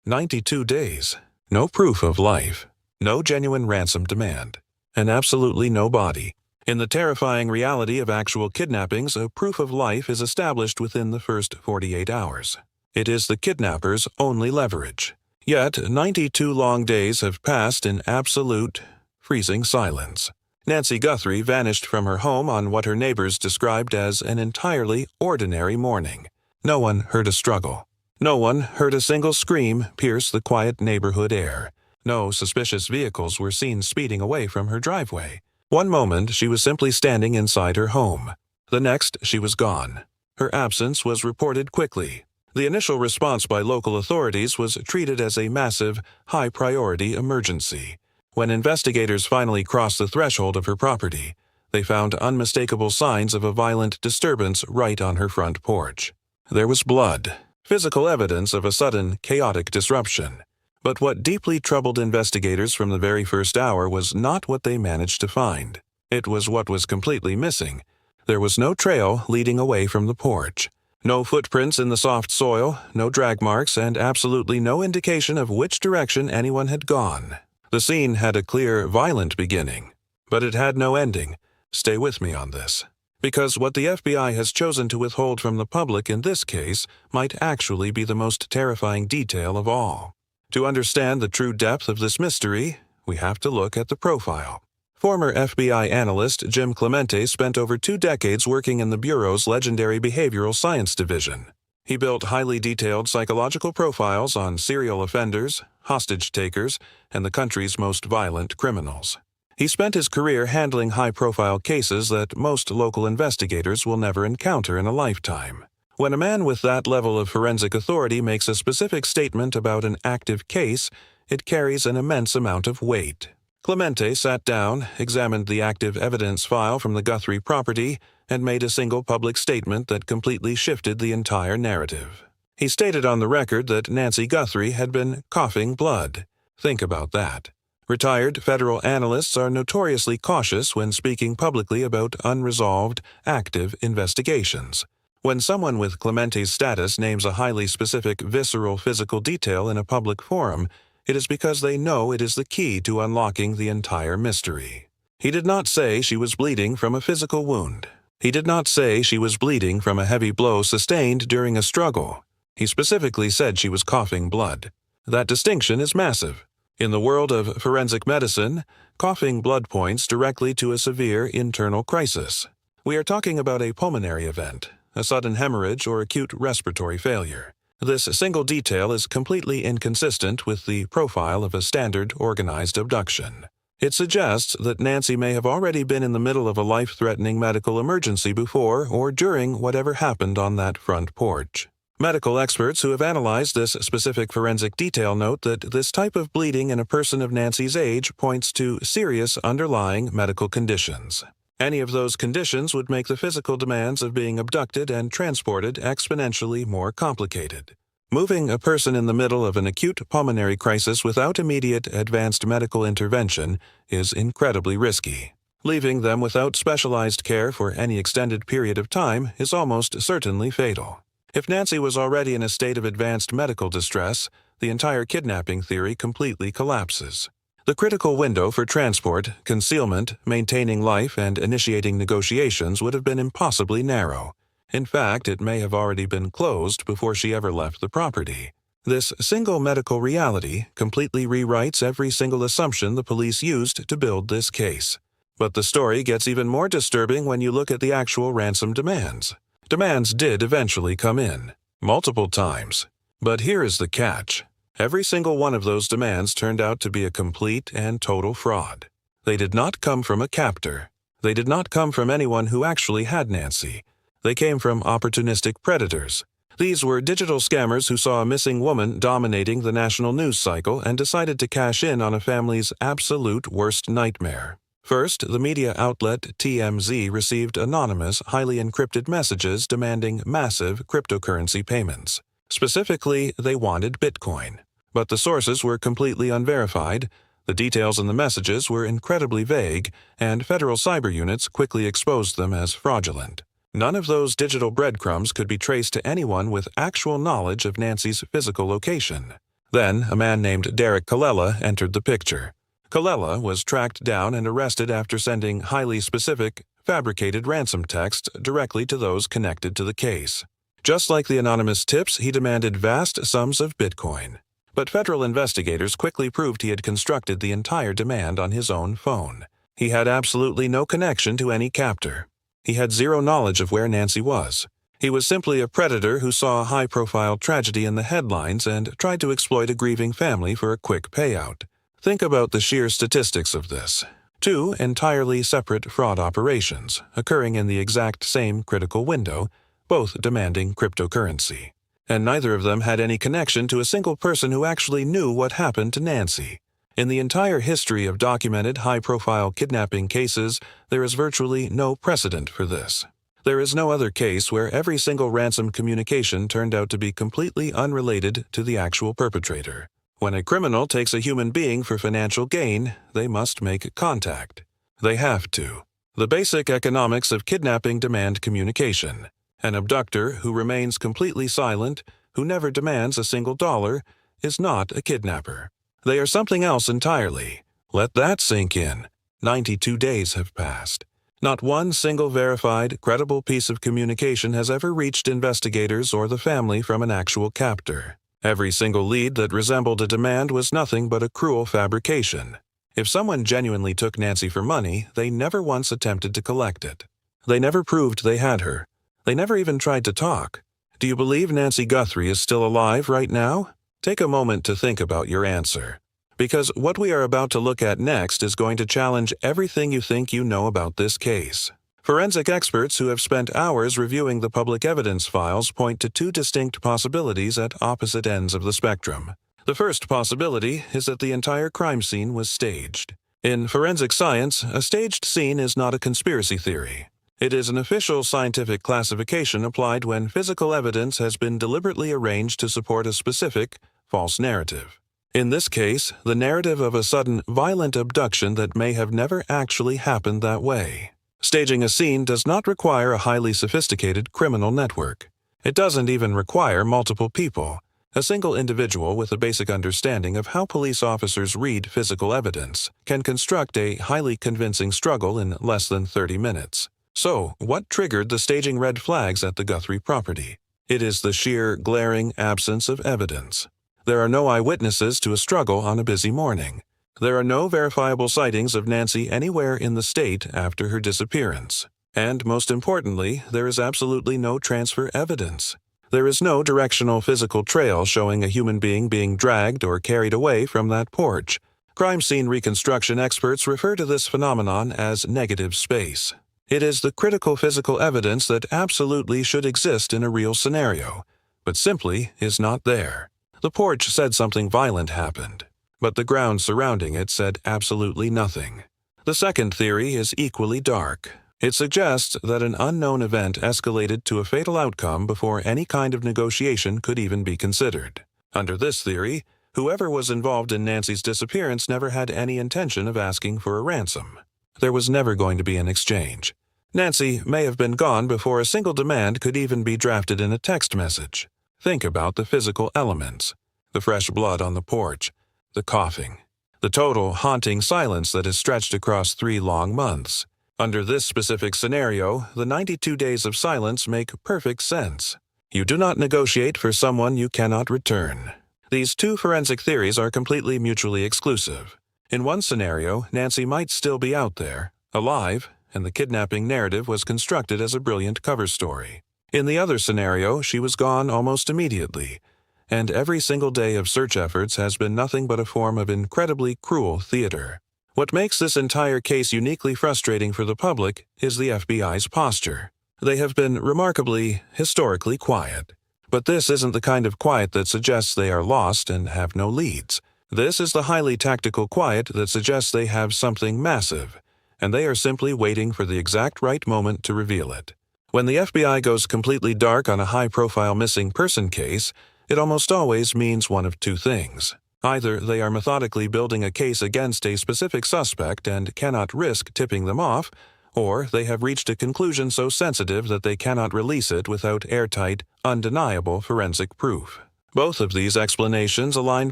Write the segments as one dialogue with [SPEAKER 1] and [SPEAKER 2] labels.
[SPEAKER 1] 92 days. No proof of life. No genuine ransom demand. And absolutely no body. In the terrifying reality of actual kidnappings, a proof of life is established within the first 48 hours. It is the kidnapper's only leverage. Yet, 92 long days have passed in absolute, freezing silence. Nancy Guthrie vanished from her home on what her neighbors described as an entirely ordinary morning. No one heard a struggle. No one heard a single scream pierce the quiet neighborhood air. No suspicious vehicles were seen speeding away from her driveway. One moment she was simply standing inside her home. The next she was gone. Her absence was reported quickly. The initial response by local authorities was treated as a massive, high-priority emergency. When investigators finally crossed the threshold of her property, they found unmistakable signs of a violent disturbance right on her front porch. There was blood, physical evidence of a sudden, chaotic disruption. But what deeply troubled investigators from the very first hour was not what they managed to find. It was what was completely missing. There was no trail leading away from the porch. No footprints in the soft soil, no drag marks, and absolutely no indication of which direction anyone had gone. The scene had a clear, violent beginning, but it had no ending. Stay with me on this. Because what the FBI has chosen to withhold from the public in this case might actually be the most terrifying detail of all. To understand the true depth of this mystery, we have to look at the profile. Former FBI analyst Jim Clemente spent over 2 decades working in the Bureau's legendary Behavioral Science Division. He built highly detailed psychological profiles on serial offenders, hostage takers, and the country's most violent criminals. He spent his career handling high-profile cases that most local investigators will never encounter in a lifetime. When a man with that level of forensic authority makes a specific statement about an active case, it carries an immense amount of weight. Clemente sat down, examined the active evidence file from the Guthrie property, and made a single public statement that completely shifted the entire narrative. He stated on the record that Nancy Guthrie had been coughing blood. Think about that. Retired federal analysts are notoriously cautious when speaking publicly about unresolved, active investigations. When someone with Clemente's status names a highly specific visceral physical detail in a public forum, it is because they know it is the key to unlocking the entire mystery. He did not say she was bleeding from a physical wound. He did not say she was bleeding from a heavy blow sustained during a struggle. He specifically said she was coughing blood. That distinction is massive. In the world of forensic medicine, coughing blood points directly to a severe internal crisis. We are talking about a pulmonary event, a sudden hemorrhage, or acute respiratory failure. This single detail is completely inconsistent with the profile of a standard organized abduction. It suggests that Nancy may have already been in the middle of a life-threatening medical emergency before or during whatever happened on that front porch. Medical experts who have analyzed this specific forensic detail note that this type of bleeding in a person of Nancy's age points to serious underlying medical conditions. Any of those conditions would make the physical demands of being abducted and transported exponentially more complicated. Moving a person in the middle of an acute pulmonary crisis without immediate advanced medical intervention is incredibly risky. Leaving them without specialized care for any extended period of time is almost certainly fatal. If Nancy was already in a state of advanced medical distress, the entire kidnapping theory completely collapses. The critical window for transport, concealment, maintaining life, and initiating negotiations would have been impossibly narrow. In fact, it may have already been closed before she ever left the property. This single medical reality completely rewrites every single assumption the police used to build this case. But the story gets even more disturbing when you look at the actual ransom demands. Demands did eventually come in, multiple times. But here is the catch. Every single one of those demands turned out to be a complete and total fraud. They did not come from a captor. They did not come from anyone who actually had Nancy. They came from opportunistic predators. These were digital scammers who saw a missing woman dominating the national news cycle and decided to cash in on a family's absolute worst nightmare. First, the media outlet TMZ received anonymous, highly encrypted messages demanding massive cryptocurrency payments. Specifically, they wanted Bitcoin. But the sources were completely unverified, the details in the messages were incredibly vague, and federal cyber units quickly exposed them as fraudulent. None of those digital breadcrumbs could be traced to anyone with actual knowledge of Nancy's physical location. Then, a man named Derek Colella entered the picture. Colella was tracked down and arrested after sending highly specific, fabricated ransom texts directly to those connected to the case. Just like the anonymous tips, he demanded vast sums of Bitcoin. But federal investigators quickly proved he had constructed the entire demand on his own phone. He had absolutely no connection to any captor. He had zero knowledge of where Nancy was. He was simply a predator who saw a high-profile tragedy in the headlines and tried to exploit a grieving family for a quick payout. Think about the sheer statistics of this. 2 entirely separate fraud operations, occurring in the exact same critical window, both demanding cryptocurrency. And neither of them had any connection to a single person who actually knew what happened to Nancy. In the entire history of documented high-profile kidnapping cases, there is virtually no precedent for this. There is no other case where every single ransom communication turned out to be completely unrelated to the actual perpetrator. When a criminal takes a human being for financial gain, they must make contact. They have to. The basic economics of kidnapping demand communication. An abductor who remains completely silent, who never demands a single dollar, is not a kidnapper. They are something else entirely. Let that sink in. 92 days have passed. Not one single verified, credible piece of communication has ever reached investigators or the family from an actual captor. Every single lead that resembled a demand was nothing but a cruel fabrication. If someone genuinely took Nancy for money, they never once attempted to collect it. They never proved they had her. They never even tried to talk. Do you believe Nancy Guthrie is still alive right now? Take a moment to think about your answer. Because what we are about to look at next is going to challenge everything you think you know about this case. Forensic experts who have spent hours reviewing the public evidence files point to 2 distinct possibilities at opposite ends of the spectrum. The first possibility is that the entire crime scene was staged. In forensic science, a staged scene is not a conspiracy theory. It is an official scientific classification applied when physical evidence has been deliberately arranged to support a specific, false narrative. In this case, the narrative of a sudden, violent abduction that may have never actually happened that way. Staging a scene does not require a highly sophisticated criminal network. It doesn't even require multiple people. A single individual with a basic understanding of how police officers read physical evidence can construct a highly convincing struggle in less than 30 minutes. So, what triggered the staging red flags at the Guthrie property? It is the sheer, glaring absence of evidence. There are no eyewitnesses to a struggle on a busy morning. There are no verifiable sightings of Nancy anywhere in the state after her disappearance. And most importantly, there is absolutely no transfer evidence. There is no directional physical trail showing a human being being dragged or carried away from that porch. Crime scene reconstruction experts refer to this phenomenon as negative space. It is the critical physical evidence that absolutely should exist in a real scenario, but simply is not there. The porch said something violent happened, but the ground surrounding it said absolutely nothing. The second theory is equally dark. It suggests that an unknown event escalated to a fatal outcome before any kind of negotiation could even be considered. Under this theory, whoever was involved in Nancy's disappearance never had any intention of asking for a ransom. There was never going to be an exchange. Nancy may have been gone before a single demand could even be drafted in a text message. Think about the physical elements. The fresh blood on the porch. The coughing. The total, haunting silence that is stretched across 3 long months. Under this specific scenario, the 92 days of silence make perfect sense. You do not negotiate for someone you cannot return. These 2 forensic theories are completely mutually exclusive. In one scenario, Nancy might still be out there, alive, and the kidnapping narrative was constructed as a brilliant cover story. In the other scenario, she was gone almost immediately, and every single day of search efforts has been nothing but a form of incredibly cruel theater. What makes this entire case uniquely frustrating for the public is the FBI's posture. They have been remarkably, historically quiet. But this isn't the kind of quiet that suggests they are lost and have no leads. This is the highly tactical quiet that suggests they have something massive, and they are simply waiting for the exact right moment to reveal it. When the FBI goes completely dark on a high-profile missing person case, it almost always means one of 2 things. Either they are methodically building a case against a specific suspect and cannot risk tipping them off, or they have reached a conclusion so sensitive that they cannot release it without airtight, undeniable forensic proof. Both of these explanations align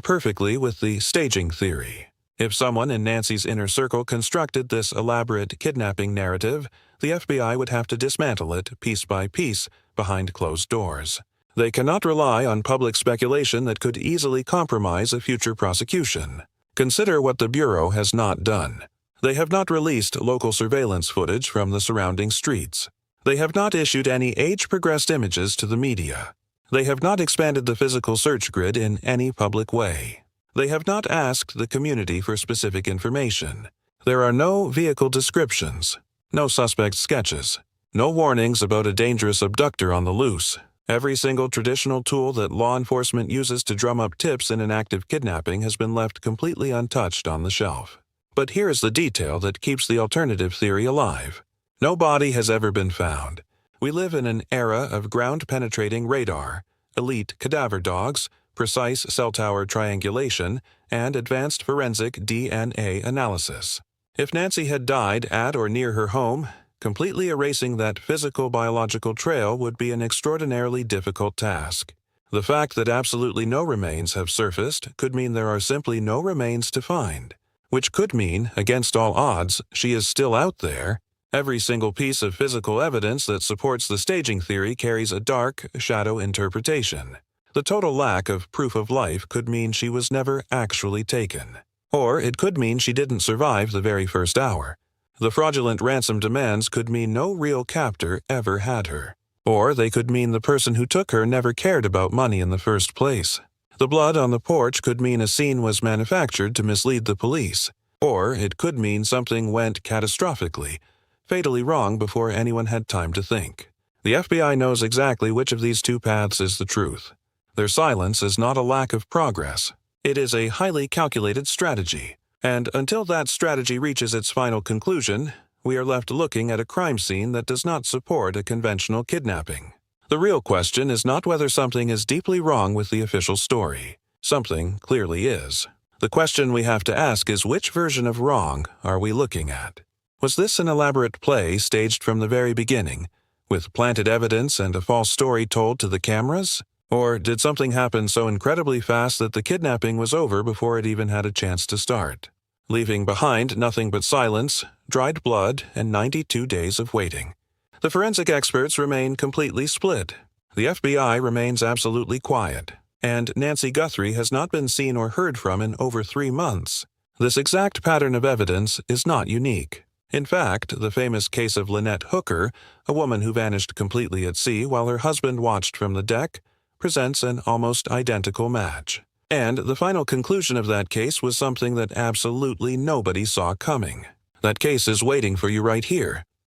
[SPEAKER 1] perfectly with the staging theory. If someone in Nancy's inner circle constructed this elaborate kidnapping narrative, the FBI would have to dismantle it piece by piece behind closed doors. They cannot rely on public speculation that could easily compromise a future prosecution. Consider what the Bureau has not done. They have not released local surveillance footage from the surrounding streets. They have not issued any age-progressed images to the media. They have not expanded the physical search grid in any public way. They have not asked the community for specific information. There are no vehicle descriptions, no suspect sketches, no warnings about a dangerous abductor on the loose. Every single traditional tool that law enforcement uses to drum up tips in an active kidnapping has been left completely untouched on the shelf. But here is the detail that keeps the alternative theory alive. No body has ever been found. We live in an era of ground-penetrating radar, elite cadaver dogs, precise cell tower triangulation, and advanced forensic DNA analysis. If Nancy had died at or near her home, completely erasing that physical biological trail would be an extraordinarily difficult task. The fact that absolutely no remains have surfaced could mean there are simply no remains to find, which could mean, against all odds, she is still out there. Every single piece of physical evidence that supports the staging theory carries a dark, shadow interpretation. The total lack of proof of life could mean she was never actually taken. Or it could mean she didn't survive the very first hour. The fraudulent ransom demands could mean no real captor ever had her. Or they could mean the person who took her never cared about money in the first place. The blood on the porch could mean a scene was manufactured to mislead the police. Or it could mean something went catastrophically, fatally wrong before anyone had time to think. The FBI knows exactly which of these two paths is the truth. Their silence is not a lack of progress. It is a highly calculated strategy. And until that strategy reaches its final conclusion, we are left looking at a crime scene that does not support a conventional kidnapping. The real question is not whether something is deeply wrong with the official story. Something clearly is. The question we have to ask is, which version of wrong are we looking at? Was this an elaborate play staged from the very beginning, with planted evidence and a false story told to the cameras? Or did something happen so incredibly fast that the kidnapping was over before it even had a chance to start, leaving behind nothing but silence, dried blood, and 92 days of waiting? The forensic experts remain completely split. The FBI remains absolutely quiet, and Nancy Guthrie has not been seen or heard from in over 3 months. This exact pattern of evidence is not unique. In fact, the famous case of Lynette Hooker, a woman who vanished completely at sea while her husband watched from the deck, presents an almost identical match. And the final conclusion of that case was something that absolutely nobody saw coming. That case is waiting for you right here.